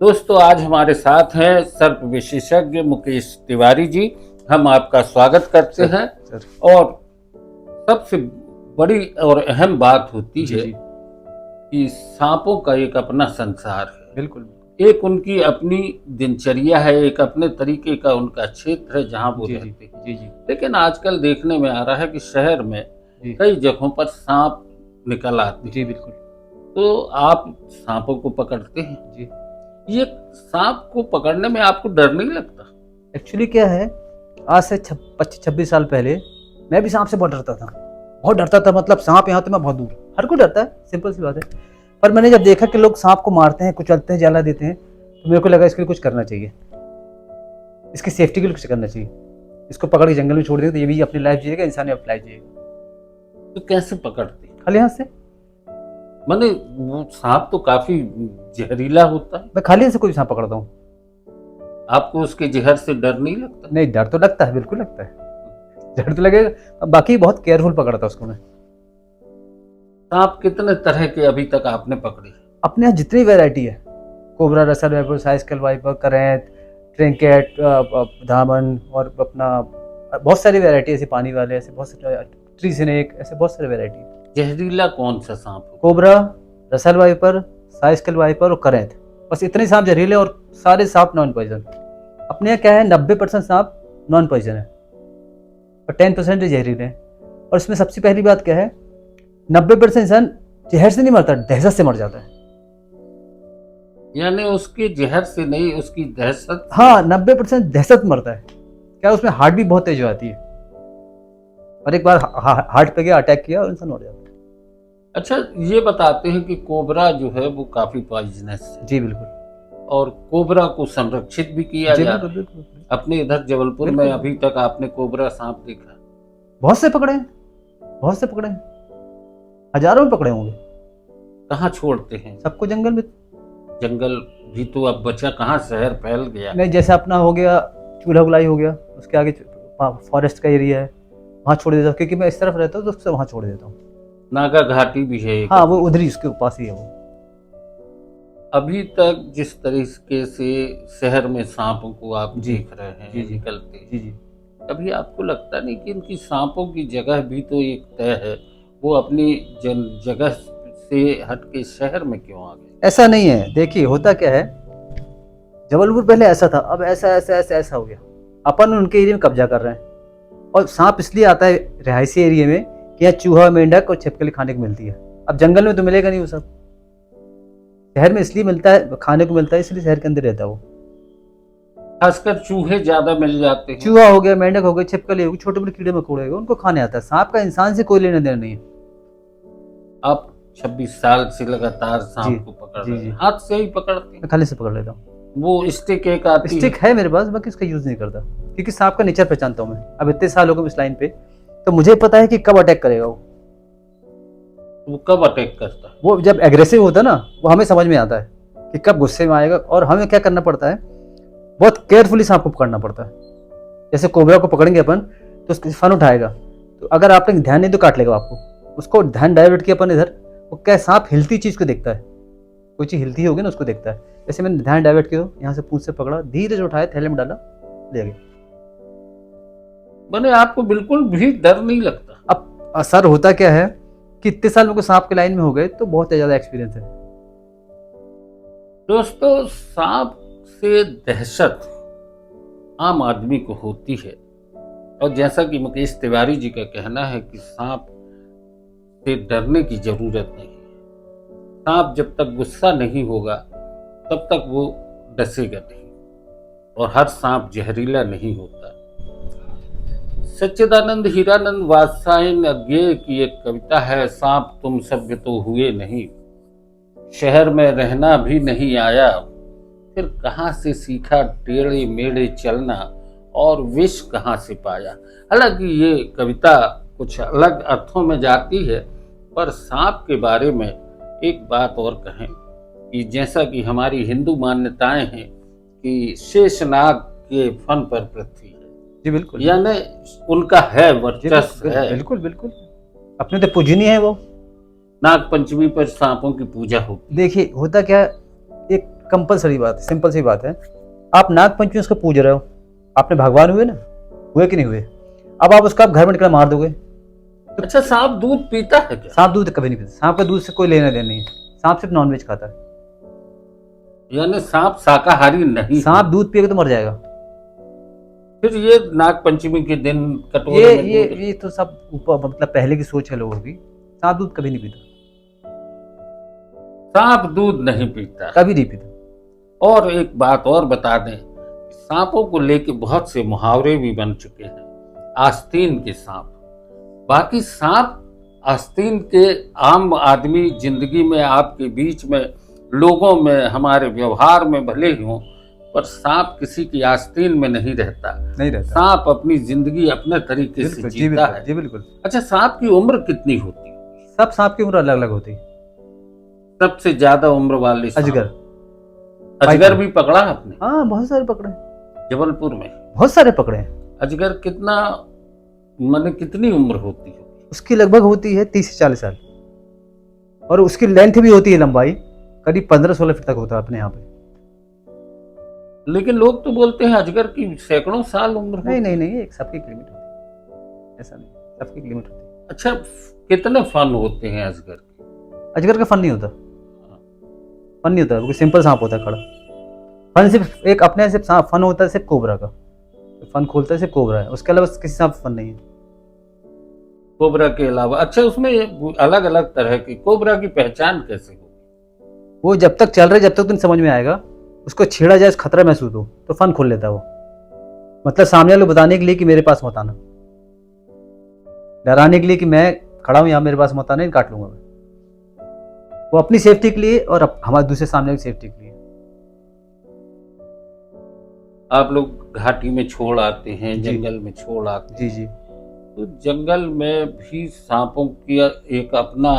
दोस्तों आज हमारे साथ हैं सर्प विशेषज्ञ मुकेश तिवारी जी। हम आपका स्वागत करते हैं। सर। और सबसे बड़ी और अहम बात होती जी, है जी। कि सांपों का एक अपना संसार है, बिल्कुल। एक उनकी अपनी दिनचर्या है, एक अपने तरीके का उनका क्षेत्र है जहाँ वो जी, जी। रहते हैं। जी, जी। लेकिन आजकल देखने में आ रहा है कि शहर में जी। कई जगहों पर सांप निकल आते जी, हैं। बिल्कुल। तो आप सांपों को पकड़ते हैं, जी। ये सांप को पकड़ने में आपको डर नहीं लगता? एक्चुअली क्या है, आज से 25-26 साल पहले मैं भी सांप से बहुत डरता था। बहुत डरता था, मतलब सांप यहाँ तो मैं बहुत दूर। हर कोई डरता है, सिंपल सी बात है। पर मैंने जब देखा कि लोग सांप को मारते हैं, कुचलते हैं, जाला देते हैं, तो मेरे को लगा इसके लिए कुछ करना चाहिए। इसकी सेफ्टी के लिए कुछ करना चाहिए। इसको पकड़ के जंगल में छोड़ देंगे तो ये भी अपनी लाइफ जिएगा, इंसान भी अपनी लाइफ जिएगा। तो कैसे पकड़ते हैं? खाली हाथ से। माने वो सांप तो काफी जहरीला होता है, मैं खाली हाथ से कोई सांप पकड़ता हूँ। आपको उसके जहर से डर नहीं लगता? नहीं, डर तो लगता है, बिल्कुल लगता है। डर तो लगेगा। अब बाकी बहुत केयरफुल पकड़ता उसको मैं। सांप कितने तरह के अभी तक आपने पकड़े? अपने यहाँ जितनी वैरायटी है, कोबरा, रसल वाइपर, साइस्कल वाइपर, करैंत, ट्रिंकेट, धामन, और अपना बहुत सारी वैरायटी ऐसे पानी वाले, ऐसे बहुत सारे, ट्री स्नेक, ऐसे बहुत सारे वैरायटी। जहरीला कौन सा सांप हो? कोबरा, रसल वाइपर, साइस्कल वाइपर और करैंत, बस इतने सांप जहरीले, और सारे सांप नॉन पॉइजन। अपने यहाँ क्या है, 90% सांप नॉन पॉइजन है और 10% जहरीले हैं। और इसमें सबसे पहली बात क्या है, 90% इंसान जहर से नहीं मरता, दहशत से मर जाता है। यानी उसके जहर से नहीं, उसकी दहशत। हाँ, 90% दहशत मरता है। क्या उसमें हार्ट भी बहुत तेज हो जाती है, और एक बार हार्ट पे गया, अटैक किया और इंसान मर जाता है। अच्छा, ये बताते हैं कि कोबरा जो है वो काफी पॉइजनस है, जी बिल्कुल। और कोबरा को संरक्षित भी किया जी जा बिल्कुल रहा है। बिल्कुल। अपने इधर जबलपुर में बिल्कुल। अभी तक आपने कोबरा सांप देखा? बहुत से पकड़े हैं, बहुत से पकड़े हैं, हजारों में पकड़े होंगे। कहाँ छोड़ते हैं? सबको जंगल में। जंगल भी तो अब बचा कहाँ, शहर फैल गया। नहीं, जैसे अपना हो गया चूल्हा बुलाई हो गया, उसके आगे फॉरेस्ट का एरिया है, वहाँ छोड़ देता हूँ, क्योंकि मैं इस तरफ रहता हूँ तो उससे वहाँ छोड़ देता हूँ। नागा घाटी भी है एक। हाँ, वो उधर ही, उसके पास ही है वो। अभी तक जिस तरीके से शहर में सांपों को आप जी। देख रहे हैं जी, जी। निकलते, जी, जी। कभी आपको लगता नहीं कि इनकी सांपों की जगह भी तो एक तय है, वो अपनी जगह से हट के शहर में क्यों आ गए? ऐसा नहीं है, देखिए होता क्या है, जबलपुर पहले ऐसा था, अब ऐसा ऐसा ऐसा ऐसा हो गया। अपन उनके एरिया में कब्जा कर रहे हैं, और सांप इसलिए आता है रिहायशी एरिया में कि यहाँ चूहा, मेंढक और छिपकली खाने को मिलती है। अब जंगल में तो मिलेगा नहीं वो सब। शहर में इसलिए मिलता है, खाने को मिलता है, इसलिए शहर के अंदर रहता है वो। खासकर चूहे ज्यादा मिल जाते हैं। चूहा हो गया, मेंढक हो गए, छिपकली हो गई, छोटे मोटे कीड़े मकोड़े हो गए, उनको खाने आता है। सांप का इंसान से कोई लेना देना नहीं है। आप 26 साल से लगातार सांप को पकड़ जी, रहे जी। हैं, हाथ से ही पकड़ते हैं? मैं खाली से पकड़ लेता हूँ। वो स्टिक एक आती स्टिक है मेरे पास, बाकी उसका यूज नहीं करता, क्योंकि सांप का नेचर पहचानता हूँ मैं। अब इतने साल हो गए इस लाइन पे, तो मुझे पता है कि कब अटैक करेगा वो। वो कब अटैक करता है? वो जब एग्रेसिव होता है ना, वो हमें समझ में आता है कि कब गुस्से में आएगा, और हमें क्या करना पड़ता है, बहुत केयरफुली सांप को पकड़ना पड़ता है। जैसे कोबरा को पकड़ेंगे अपन तो उसके फन उठाएगा, तो अगर आपने ध्यान नहीं तो काट लेगा आपको। उसको ध्यान डाइवर्ट किया अपन इधर, वो क्या, सांप हिलती चीज को देखता है, कोई चीज हिलती होगी ना उसको देखता है। जैसे मैंने ध्यान डाइवर्ट किया, यहाँ से पूंछ से पकड़ा, धीरे से उठाया, थैले में डाला, ले गया। मैंने आपको बिल्कुल भी डर नहीं लगता? अब असर होता क्या है कि इतने साल मेरे को सांप के लाइन में हो गए, तो बहुत ज्यादा एक्सपीरियंस है। दोस्तों, सांप से दहशत आम आदमी को होती है, और जैसा कि मुकेश तिवारी जी का कहना है कि सांप से डरने की जरूरत नहीं है। सांप जब तक गुस्सा नहीं होगा तब तक वो डसेगा नहीं, और हर सांप जहरीला नहीं होता। सच्चिदानंद हीरानंद वात्स्यायन अज्ञेय की एक कविता है, सांप तुम सभ्य तो हुए नहीं, शहर में रहना भी नहीं आया, फिर कहाँ से सीखा टेढ़े मेढ़े चलना, और विष कहाँ से पाया। हालांकि ये कविता कुछ अलग अर्थों में जाती है, पर सांप के बारे में एक बात और कहें कि जैसा कि हमारी हिंदू मान्यताएं हैं कि शेषनाग के फन पर पृथ्वी है। जी बिल्कुल। यानी उनका है वर्चस्व है। बिल्कुल बिल्कुल। अपने तो पूजनीय है वो। नाग पंचमी पर सांपों की पूजा होती है। देखिए होता क्या, एक कंपलसरी बात है, सिंपल सी बात है। आप नागपंचमी उसको पूज रहे हो, आपने भगवान हुए ना, हुए कि नहीं हुए? अब आप उसका घर में निकला मार दोगे। अच्छा, सांप दूध पीता है क्या? सांप दूध कभी नहीं पीता, सांप का दूध से कोई लेना देना नहीं है। सांप सिर्फ नॉनवेज खाता है। यानी सांप शाकाहारी नहीं है। सांप दूध पिएगा तो मर जाएगा। फिर ये नागपंचमी के दिन कटोरे में दूध- ये तो सब ऊपर मतलब पहले की सोच है लोगों की। सांप दूध कभी नहीं पीता, सांप दूध नहीं पीता। कभी नहीं पीता। और एक बात और बता दें, सांपों को लेके बहुत से मुहावरे भी बन चुके हैं। आस्तीन के सांप, बाकी सांप आस्तीन के आम आदमी जिंदगी में, आपके बीच में, लोगों में, हमारे व्यवहार में भले ही हों, पर सांप किसी की आस्तीन में नहीं रहता। नहीं रहता। सांप अपनी जिंदगी अपने तरीके से बिल्कुल, जी जीता बिल्कुल, है। जी बिल्कुल। अच्छा, सांप की उम्र कितनी होती है? सब सांप की उम्र अलग अलग होती है। सबसे ज्यादा उम्र वाले सांप? अजगर। अजगर भी पकड़ा आपने? हाँ, बहुत सारे पकड़े, जबलपुर में बहुत सारे पकड़े हैं। अजगर कितना, माने कितनी उम्र होती है? उसकी लगभग होती है 30 से 40 साल, और उसकी लेंथ भी होती है, लंबाई करीब 15-16 फीट तक होता है अपने यहाँ पे। लेकिन लोग तो बोलते हैं अजगर की सैकड़ों साल उम्र नहीं होती नहीं नहीं, एक सबकी एक लिमिट होती है, ऐसा नहीं, सबकी एक लिमिट होती है। अच्छा, कितने फन होते हैं अजगर के? अजगर का फन नहीं होता, फन नहीं होता, क्योंकि सिंपल सांप होता है खड़ा। फन सिर्फ एक अपने सिर्फ सांप फन होता है, सिर्फ कोबरा का फन खोलता है, सिर्फ कोबरा है, उसके अलावा किसी सांप फन नहीं है। कोबरा के अलावा? अच्छा, उसमें अलग अलग तरह की, कोबरा की पहचान कैसे होगी? वो जब तक चल रहे, जब तक तुम समझ में आएगा, उसको छेड़ा जाए, खतरा महसूस हो तो फन खोल लेता है वो। मतलब सामने वाले को बताने के लिए कि मेरे पास मत आना, डराने के लिए कि मैं खड़ा हूं यहाँ, मेरे पास मत आना, नहीं काट लूंगा मैं। वो अपनी सेफ्टी के लिए और हमारे दूसरे सामने की सेफ्टी के लिए। आप लोग घाटी में छोड़ आते हैं, जी। जंगल में छोड़ आते जी जी। हैं, तो जंगल में भी सांपों की एक अपना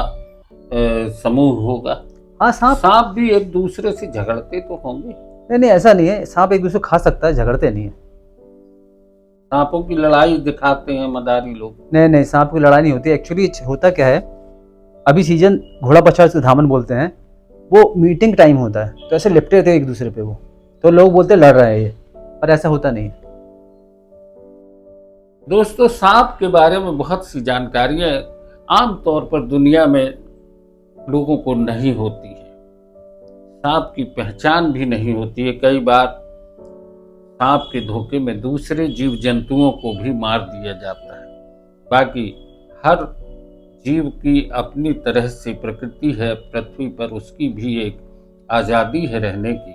समूह होगा। हाँ, सांप सांप भी एक दूसरे से झगड़ते तो होंगे? नहीं नहीं, ऐसा नहीं है, सांप एक दूसरे को खा सकता है, झगड़ते नहीं है। सांपों की लड़ाई दिखाते हैं मदारी लोग। नहीं नहीं, सांप की लड़ाई नहीं होती। एक्चुअली होता क्या है, अभी सीजन घोड़ा पछाड़ से धामन बोलते हैं, वो मीटिंग टाइम होता है, तो ऐसे लिपटे रहते हैं एक दूसरे पे, वो तो लोग बोलते हैं लड़ रहे हैं ये, पर ऐसा होता नहीं है। दोस्तों, सांप के बारे में बहुत सी जानकारियां आमतौर पर दुनिया में लोगों को नहीं होती है। सांप की पहचान भी नहीं होती है। कई बार सांप के धोखे में दूसरे जीव जंतुओं को भी मार दिया जाता है। बाकी हर जीव की अपनी तरह से प्रकृति है, पृथ्वी पर उसकी भी एक आज़ादी है रहने की।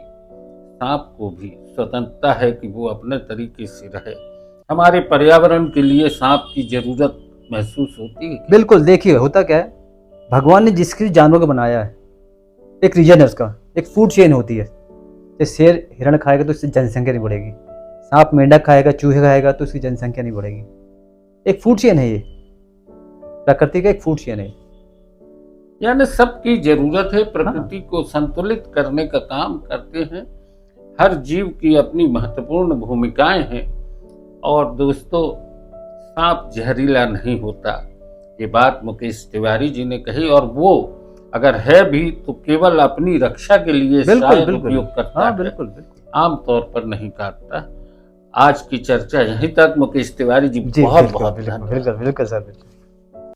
सांप को भी स्वतंत्रता है कि वो अपने तरीके से रहे। हमारे पर्यावरण के लिए सांप की जरूरत महसूस होती है? बिल्कुल। देखिए होता क्या है, भगवान ने जिसकी जानवर को बनाया है, एक रीजन है उसका, एक फूड चेन होती है। जैसे शेर हिरण खाएगा तो उसकी जनसंख्या नहीं बढ़ेगी, सांप मेंढक खाएगा, चूहे खाएगा तो उसकी जनसंख्या नहीं बढ़ेगी। एक फूड चेन है ये, प्रकृति का एक फूड चेन है। यानी सबकी जरूरत है, प्रकृति को संतुलित करने का काम करते हैं। हर जीव की अपनी महत्वपूर्ण भूमिकाएं हैं। और दोस्तों, सांप जहरीला नहीं होता, ये बात मुकेश तिवारी जी ने कही, और वो अगर है भी तो केवल अपनी रक्षा के लिए शायद उपयोग करता है, बिल्कुल बिल्कुल, आमतौर पर नहीं काटता। आज की चर्चा यहीं तक। मुकेश तिवारी जी, बहुत बहुत धन्यवाद। बिल्कुल सर।